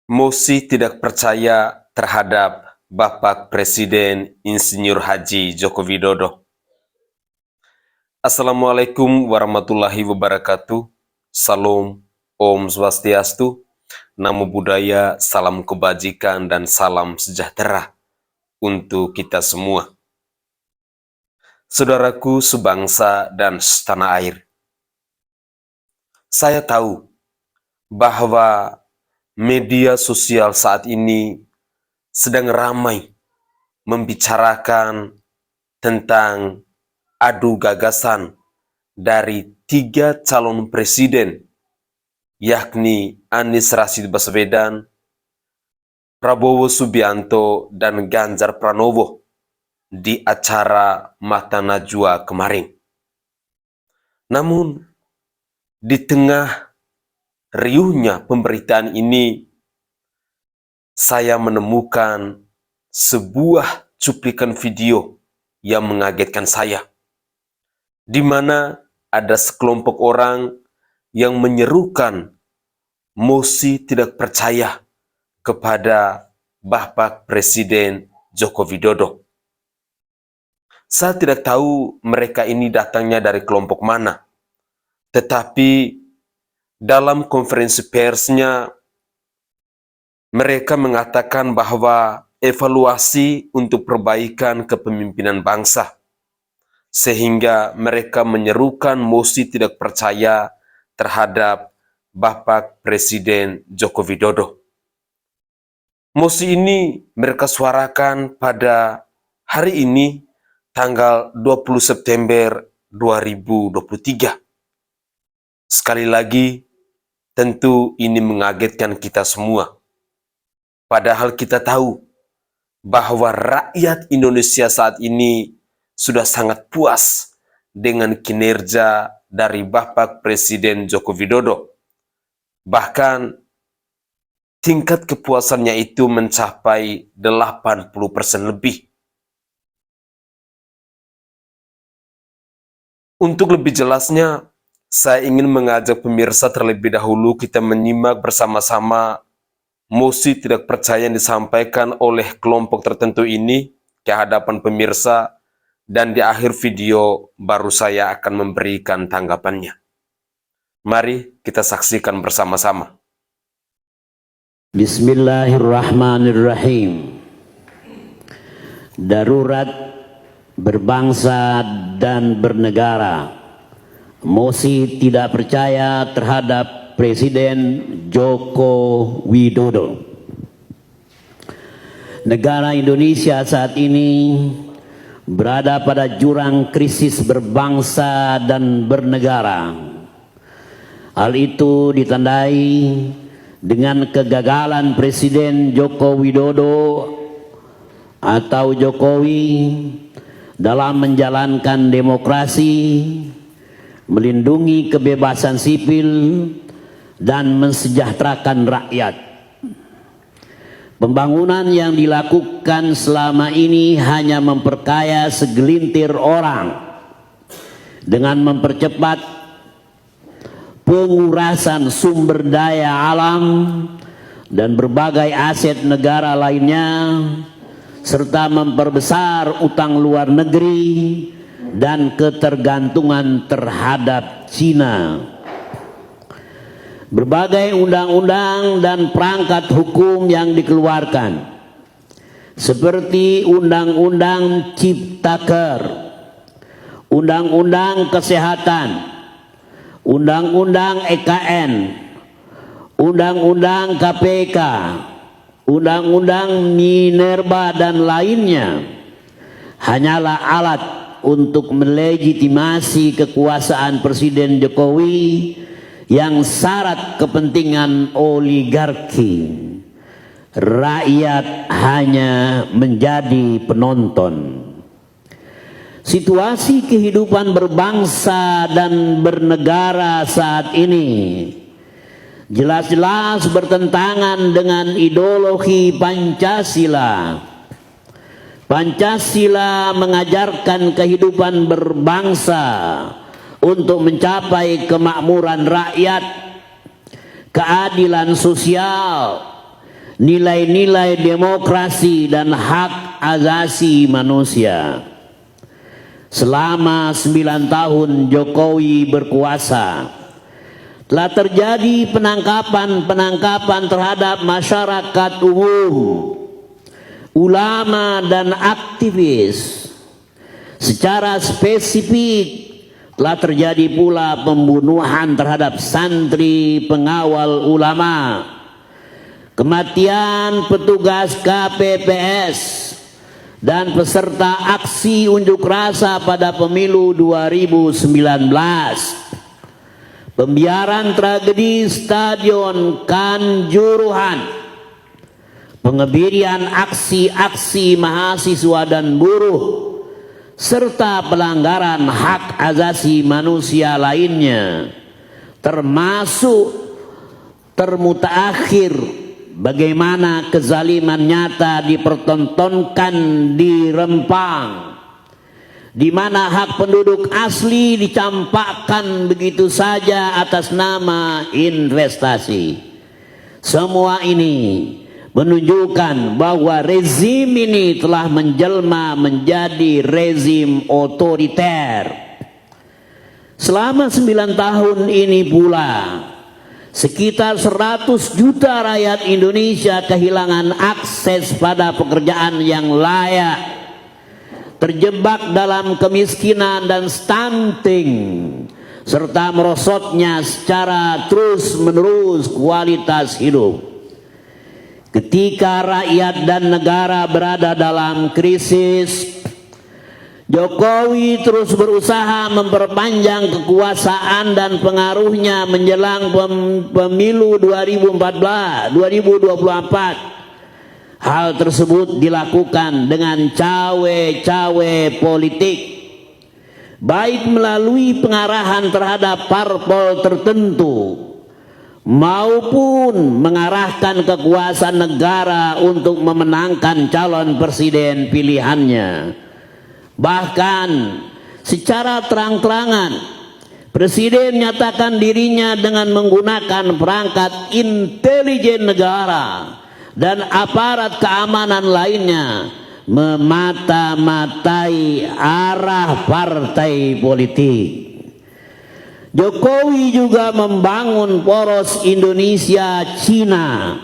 Mosi tidak percaya terhadap Bapak Presiden Insinyur Haji Joko Widodo. Assalamualaikum warahmatullahi wabarakatuh. Salam, Om Swastiastu, Namo Buddhaya, salam kebajikan dan salam sejahtera untuk kita semua. Saudaraku sebangsa dan setanah air, saya tahu bahwa media sosial saat ini sedang ramai membicarakan tentang adu gagasan dari 3 calon presiden, yakni Anies Rashid Baswedan, Prabowo Subianto, dan Ganjar Pranowo di acara Mata Najwa kemarin. Namun, di tengah riuhnya pemberitaan ini, saya menemukan sebuah cuplikan video yang mengagetkan saya, di mana ada sekelompok orang yang menyerukan mosi tidak percaya kepada Bapak Presiden Joko Widodo. Saya tidak tahu mereka ini datangnya dari kelompok mana, tetapi dalam konferensi persnya mereka mengatakan bahwa evaluasi untuk perbaikan kepemimpinan bangsa, sehingga mereka menyerukan mosi tidak percaya terhadap Bapak Presiden Joko Widodo. Mosi ini mereka suarakan pada hari ini, tanggal 20 September 2023. Sekali lagi, tentu ini mengagetkan kita semua. Padahal kita tahu bahwa rakyat Indonesia saat ini sudah sangat puas dengan kinerja dari Bapak Presiden Joko Widodo. Bahkan tingkat kepuasannya itu mencapai 80% lebih. Untuk lebih jelasnya, saya ingin mengajak pemirsa terlebih dahulu kita menyimak bersama-sama mosi tidak percaya yang disampaikan oleh kelompok tertentu ini ke hadapan pemirsa, dan di akhir video baru saya akan memberikan tanggapannya. Mari kita saksikan bersama-sama. Bismillahirrahmanirrahim. Darurat berbangsa dan bernegara. Mosi tidak percaya terhadap Presiden Joko Widodo. Negara Indonesia saat ini berada pada jurang krisis berbangsa dan bernegara. Hal itu ditandai dengan kegagalan Presiden Joko Widodo atau Jokowi dalam menjalankan demokrasi, melindungi kebebasan sipil, dan mensejahterakan rakyat. Pembangunan yang dilakukan selama ini hanya memperkaya segelintir orang dengan mempercepat pengurasan sumber daya alam dan berbagai aset negara lainnya, serta memperbesar utang luar negeri dan ketergantungan terhadap Cina. Berbagai undang-undang dan perangkat hukum yang dikeluarkan, seperti Undang-Undang Ciptaker, Undang-Undang Kesehatan, Undang-Undang EKN, Undang-Undang KPK, Undang-Undang Minerba, dan lainnya, hanyalah alat untuk melegitimasi kekuasaan Presiden Jokowi yang syarat kepentingan oligarki. Rakyat hanya menjadi penonton. Situasi kehidupan berbangsa dan bernegara saat ini jelas-jelas bertentangan dengan ideologi Pancasila. Pancasila mengajarkan kehidupan berbangsa untuk mencapai kemakmuran rakyat, keadilan sosial, nilai-nilai demokrasi dan hak asasi manusia. Selama 9 tahun Jokowi berkuasa, telah terjadi penangkapan terhadap masyarakat umum, ulama dan aktivis. Secara spesifik telah terjadi pula pembunuhan terhadap santri pengawal ulama, kematian petugas KPPS dan peserta aksi unjuk rasa pada pemilu 2019, pembiaran tragedi Stadion Kanjuruhan, pengebirian aksi-aksi mahasiswa dan buruh, serta pelanggaran hak asasi manusia lainnya, termasuk termutaakhir bagaimana kezaliman nyata dipertontonkan di Rempang, di mana hak penduduk asli dicampakkan begitu saja atas nama investasi. Semua ini menunjukkan bahwa rezim ini telah menjelma menjadi rezim otoriter. Selama 9 tahun ini pula, sekitar 100 juta rakyat Indonesia kehilangan akses pada pekerjaan yang layak, terjebak dalam kemiskinan dan stunting, serta merosotnya secara terus-menerus kualitas hidup. Ketika rakyat dan negara berada dalam krisis, Jokowi terus berusaha memperpanjang kekuasaan dan pengaruhnya menjelang pemilu 2024. Hal tersebut dilakukan dengan cawe-cawe politik, baik melalui pengarahan terhadap parpol tertentu maupun mengarahkan kekuasaan negara untuk memenangkan calon presiden pilihannya. Bahkan secara terang-terangan presiden nyatakan dirinya dengan menggunakan perangkat intelijen negara dan aparat keamanan lainnya memata-matai arah partai politik. Jokowi juga membangun poros Indonesia-Cina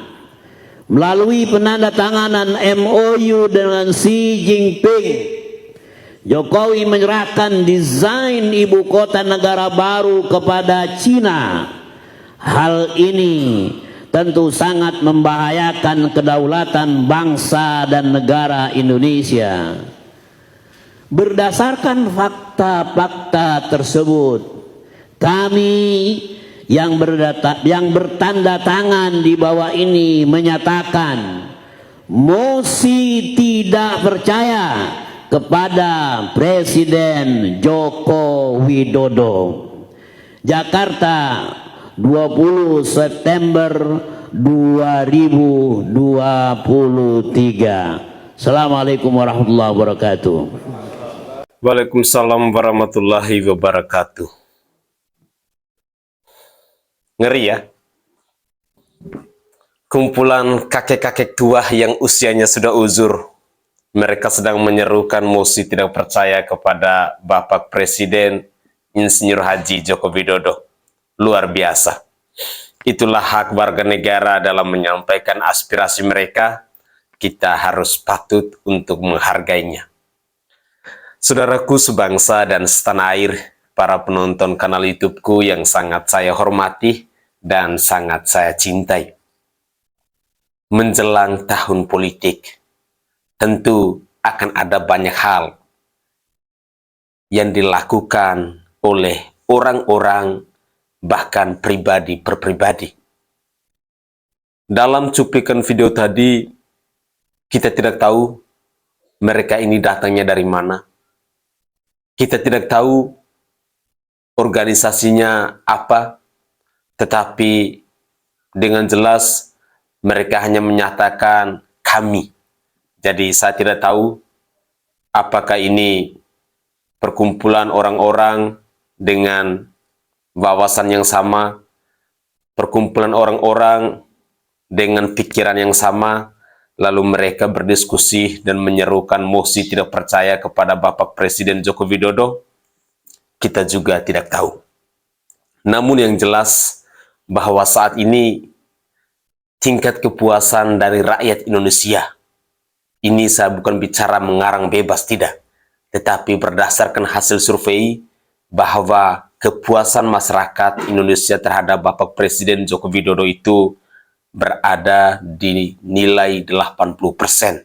melalui penandatanganan MOU dengan Xi Jinping. Jokowi menyerahkan desain ibu kota negara baru kepada Cina. Hal ini tentu sangat membahayakan kedaulatan bangsa dan negara Indonesia. Berdasarkan fakta-fakta tersebut, kami yang bertanda tangan di bawah ini menyatakan mosi tidak percaya kepada Presiden Joko Widodo. Jakarta, 20 September 2023. Assalamualaikum warahmatullahi wabarakatuh. Waalaikumsalam warahmatullahi wabarakatuh. Ngeri ya, kumpulan kakek-kakek tua yang usianya sudah uzur, mereka sedang menyerukan mosi tidak percaya kepada Bapak Presiden Insinyur Haji Joko Widodo. Luar biasa. Itulah hak warga negara dalam menyampaikan aspirasi mereka. Kita harus patut untuk menghargainya. Saudaraku sebangsa dan setanah air, para penonton kanal YouTube-ku yang sangat saya hormati dan sangat saya cintai. Menjelang tahun politik, tentu akan ada banyak hal yang dilakukan oleh orang-orang, bahkan pribadi per pribadi. Dalam cuplikan video tadi, kita tidak tahu mereka ini datangnya dari mana. Kita tidak tahu organisasinya apa, tetapi dengan jelas mereka hanya menyatakan kami. Jadi saya tidak tahu apakah ini perkumpulan orang-orang dengan wawasan yang sama, perkumpulan orang-orang dengan pikiran yang sama, lalu mereka berdiskusi dan menyerukan mosi tidak percaya kepada Bapak Presiden Joko Widodo? Kita juga tidak tahu. Namun yang jelas bahwa saat ini tingkat kepuasan dari rakyat Indonesia, ini saya bukan bicara mengarang bebas, tidak, tetapi berdasarkan hasil survei bahwa kepuasan masyarakat Indonesia terhadap Bapak Presiden Joko Widodo itu berada di nilai 80%.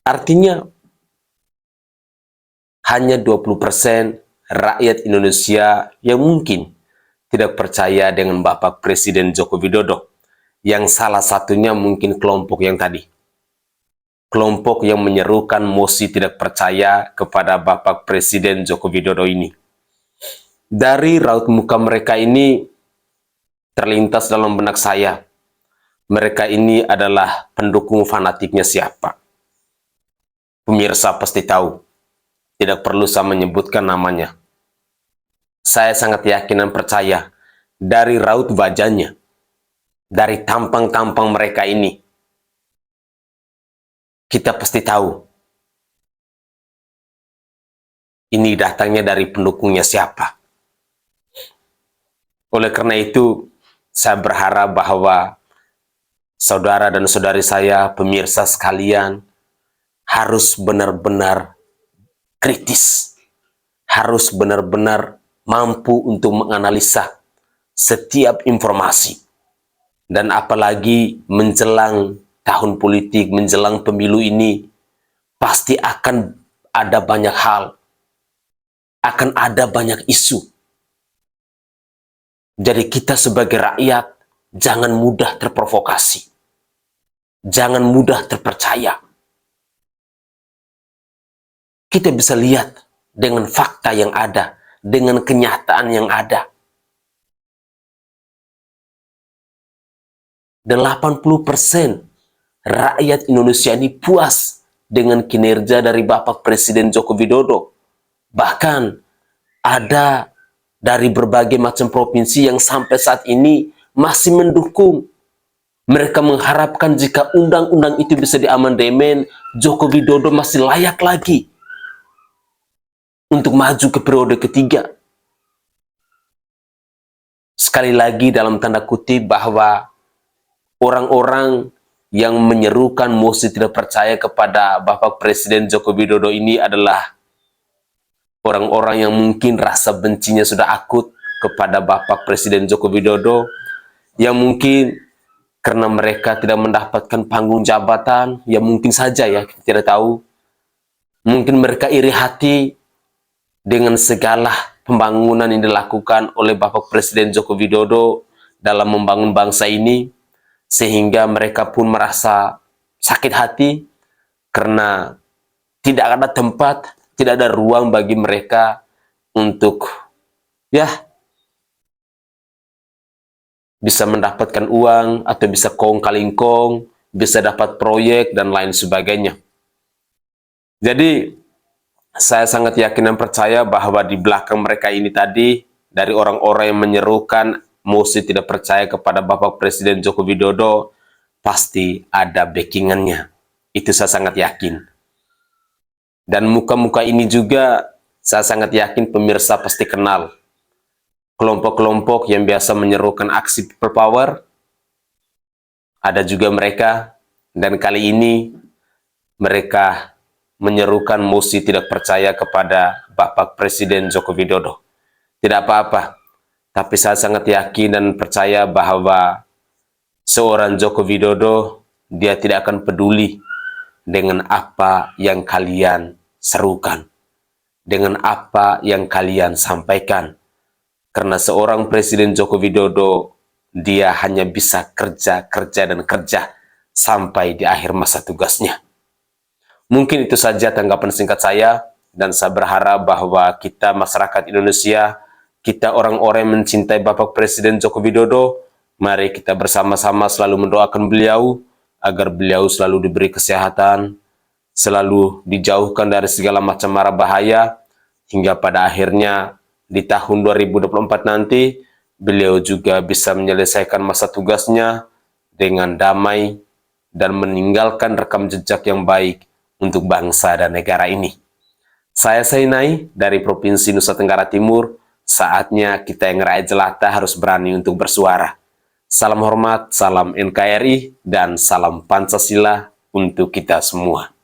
Artinya hanya 20% rakyat Indonesia yang mungkin tidak percaya dengan Bapak Presiden Joko Widodo, yang salah satunya mungkin kelompok yang tadi. Kelompok yang menyerukan mosi tidak percaya kepada Bapak Presiden Joko Widodo ini. Dari raut muka mereka ini terlintas dalam benak saya, mereka ini adalah pendukung fanatiknya siapa. Pemirsa pasti tahu, tidak perlu saya menyebutkan namanya. Saya sangat yakin dan percaya dari raut wajahnya, dari tampang-tampang mereka ini, kita pasti tahu ini datangnya dari pendukungnya siapa. Oleh karena itu, saya berharap bahwa saudara dan saudari saya, pemirsa sekalian, harus benar-benar kritis, harus benar-benar mampu untuk menganalisa setiap informasi. Dan apalagi menjelang tahun politik, menjelang pemilu ini, pasti akan ada banyak hal, akan ada banyak isu. Jadi kita sebagai rakyat, jangan mudah terprovokasi, jangan mudah terpercaya. Kita bisa lihat dengan fakta yang ada, dengan kenyataan yang ada. 80% rakyat Indonesia ini puas dengan kinerja dari Bapak Presiden Joko Widodo. Bahkan ada dari berbagai macam provinsi yang sampai saat ini masih mendukung. Mereka mengharapkan jika undang-undang itu bisa diamandemen, Joko Widodo masih layak lagi untuk maju ke periode ketiga. Sekali lagi dalam tanda kutip bahwa orang-orang yang menyerukan mosi tidak percaya kepada Bapak Presiden Joko Widodo ini adalah orang-orang yang mungkin rasa bencinya sudah akut kepada Bapak Presiden Joko Widodo, yang mungkin karena mereka tidak mendapatkan panggung jabatan, ya mungkin saja ya, kita tidak tahu. Mungkin mereka iri hati dengan segala pembangunan yang dilakukan oleh Bapak Presiden Joko Widodo dalam membangun bangsa ini, sehingga mereka pun merasa sakit hati karena tidak ada tempat, tidak ada ruang bagi mereka untuk bisa mendapatkan uang atau bisa kong kaling kong, bisa dapat proyek dan lain sebagainya. Jadi saya sangat yakin dan percaya bahwa di belakang mereka ini tadi, dari orang-orang yang menyerukan mosi tidak percaya kepada Bapak Presiden Joko Widodo, pasti ada backingannya. Itu saya sangat yakin. Dan muka-muka ini juga saya sangat yakin pemirsa pasti kenal. Kelompok-kelompok yang biasa menyerukan aksi people power, ada juga mereka, dan kali ini mereka menyerukan mosi tidak percaya kepada Bapak Presiden Joko Widodo. Tidak apa-apa, tapi saya sangat yakin dan percaya bahwa seorang Joko Widodo, dia tidak akan peduli dengan apa yang kalian serukan, dengan apa yang kalian sampaikan. Karena seorang Presiden Joko Widodo, dia hanya bisa kerja, dan kerja sampai di akhir masa tugasnya. Mungkin itu saja tanggapan singkat saya, dan saya berharap bahwa kita masyarakat Indonesia, kita orang-orang yang mencintai Bapak Presiden Joko Widodo, mari kita bersama-sama selalu mendoakan beliau, agar beliau selalu diberi kesehatan, selalu dijauhkan dari segala macam mara bahaya, hingga pada akhirnya di tahun 2024 nanti, beliau juga bisa menyelesaikan masa tugasnya dengan damai dan meninggalkan rekam jejak yang baik untuk bangsa dan negara ini. Saya Sainai dari Provinsi Nusa Tenggara Timur. Saatnya kita yang rakyat jelata harus berani untuk bersuara. Salam hormat, salam NKRI, dan salam Pancasila untuk kita semua.